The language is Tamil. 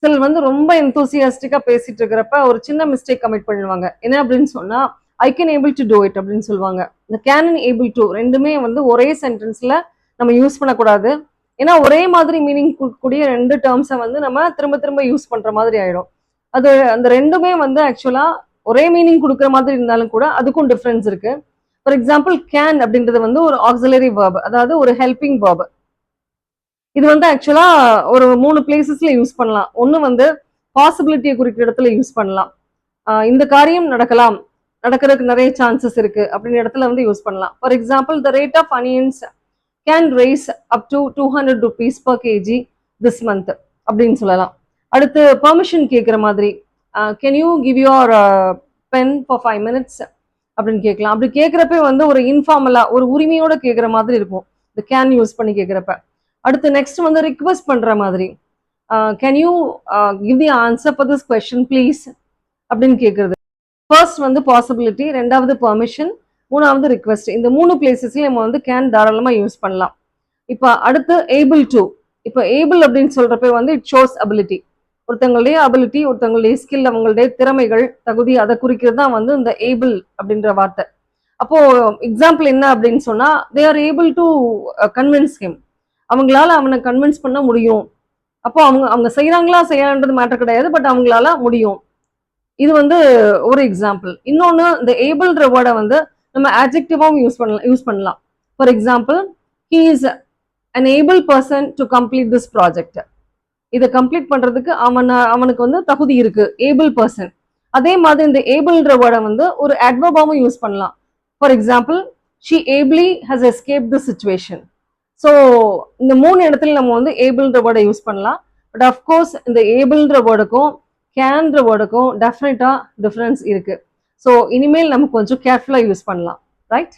சிலர் வந்து ரொம்ப எந்தூசியாஸ்டிக்கா பேசிட்டு இருக்கிறப்ப ஒரு சின்ன மிஸ்டேக் கமிட் பண்ணுவாங்க. என்ன அப்படின்னு சொன்னா, I can able to do it அப்படின்னு சொல்லுவாங்க. இந்த கேன் அண்ட் ஏபிள் டு ரெண்டுமே வந்து ஒரே சென்டென்ஸ்ல நம்ம யூஸ் பண்ணக்கூடாது. ஏன்னா ஒரே மாதிரி மீனிங் கொடுக்கக்கூடிய ரெண்டு டேர்ம்ஸை வந்து நம்ம திரும்ப திரும்ப யூஸ் பண்ற மாதிரி ஆயிடும். அது அந்த ரெண்டுமே வந்து ஆக்சுவலா ஒரே மீனிங் கொடுக்குற மாதிரி இருந்தாலும் கூட அதுக்கும் டிஃபரன்ஸ் இருக்கு. ஃபார் எக்ஸாம்பிள் கேன் அப்படின்றது வந்து ஒரு ஆக்சிலரி வேர்ப், அதாவது ஒரு ஹெல்பிங் வேர்ப். இது வந்து ஆக்சுவலா ஒரு 3 பிளேசஸ்ல யூஸ் பண்ணலாம். ஒன்னு வந்து பாசிபிலிட்டியை குறிக்கிற இடத்துல யூஸ் பண்ணலாம். இந்த காரியம் நடக்கலாம், நடக்கிறதுக்கு நிறைய சான்சஸ் இருக்கு அப்படின்ற இடத்துல வந்து யூஸ் பண்ணலாம். For example the rate of onions can rise up to 200 rupees per kg this month அப்படின்னு சொல்லலாம். அடுத்து பெர்மிஷன் கேட்குற மாதிரி, can you give your pen for 5 minutes அப்படின்னு கேட்கலாம். அப்படி கேட்குறப்ப வந்து ஒரு இன்ஃபார்மலா ஒரு உரிமையோட கேட்குற மாதிரி இருக்கும் இந்த கேன் யூஸ் பண்ணி கேட்குறப்ப. அடுத்து நெக்ஸ்ட் வந்து ரிக்வெஸ்ட் பண்ற மாதிரி, can you give the answer for this question please அப்படின்னு கேட்கறது. ஃபர்ஸ்ட் வந்து பாசிபிலிட்டி, ரெண்டாவது பெர்மிஷன், மூணாவது ரிக்வெஸ்ட். இந்த 3 பிளேசஸ்லயும் நம்ம வந்து கேன் தாராளமா யூஸ் பண்ணலாம். இப்போ அடுத்து ஏபிள் டு. இப்போ ஏபிள் அப்படின்னு சொல்றப்ப வந்து இட் ஷோஸ் அபிலிட்டி, ஒருத்தங்களுடைய அபிலிட்டி, ஒருத்தங்களுடைய ஸ்கில், அவங்களுடைய திறமைகள், தகுதி, அதை குறிக்கிறது தான் வந்து இந்த ஏபிள் அப்படின்ற வார்த்தை. அப்போ எக்ஸாம்பிள் என்ன அப்படின்னு சொன்னா, they are able to convince him, அவங்களால அவனை கன்வின்ஸ் பண்ண முடியும். அப்போ அவங்க அவங்க செய்யறாங்களா செய்யறான்றது மேட்டர் கிடையாது, பட் அவங்களால முடியும். இது வந்து ஒரு எக்ஸாம்பிள். இன்னொன்னு, இந்த ஏபிள்ன்ற வேர்டை வந்து நம்ம ஆட்ஜெக்டிவாவும் யூஸ் பண்ணலாம். For example, he is an able person to complete this project. இதை கம்ப்ளீட் பண்றதுக்கு அவனுக்கு வந்து தகுதி இருக்கு, ஏபிள் பர்சன். அதே மாதிரி இந்த ஏபிள்ன்ற வேர்டை வந்து ஒரு அட்வர்பாவும் யூஸ் பண்ணலாம். For example, she ஏபிளி has escape the situation. So இந்த 3 இடத்துல நம்ம வந்து ஏபிள்ன்ற வேர்டை யூஸ் பண்ணலாம். பட் அஃப்கோர்ஸ் இந்த ஏபிள்ன்ற வேர்டுக்கும் கேன்ற வேர்டுக்கும் டெஃபினட்டா டிஃபரன்ஸ் இருக்கு. ஸோ இனிமேல் நம்ம கொஞ்சம் கேர்ஃபுல்லா யூஸ் பண்ணலாம், ரைட்?